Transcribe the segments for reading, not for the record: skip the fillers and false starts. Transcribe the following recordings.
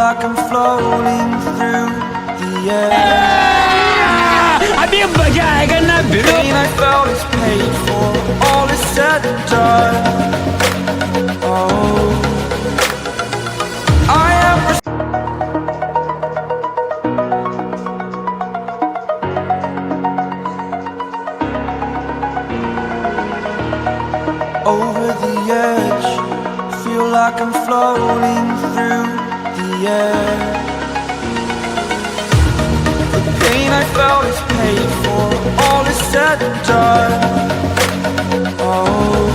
like I'm floating through the air. अभी मजा आएगा ना भिड़ो. Pain I felt is paid for, all is said and done. Oh, I am over the edge, feel like I'm floating through the air. The pain I felt is paid for, all is said and done. Oh,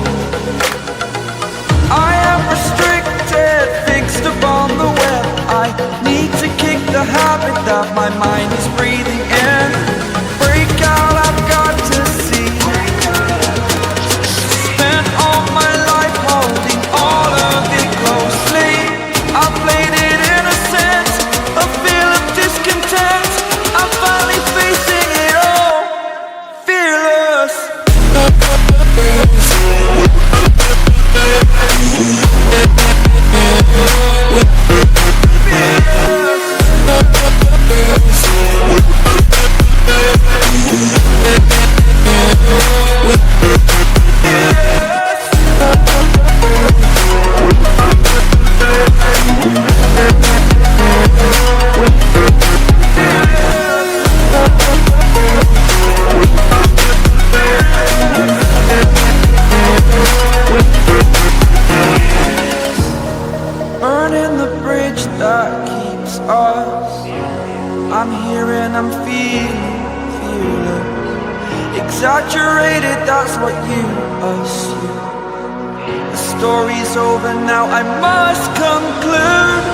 I am restricted, fixed upon the web. I need to kick the habit that my mind is breathing in. Break out, I've got to see. Spent all my life holding all of it closely. I played it innocent, a feel of discontent. I'm finally facing it all, fearless. Burning the bridge that keeps us. I'm here and I'm feeling fearless. Exaggerated, that's what you assume. The story's over now, I must conclude.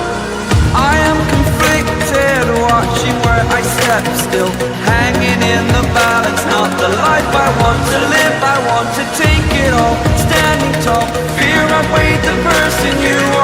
I am conflicted, watching where I step still, hanging in the balance. Not the life I want to live, I want to take it all. Standing tall, fear I've weighed the person you are.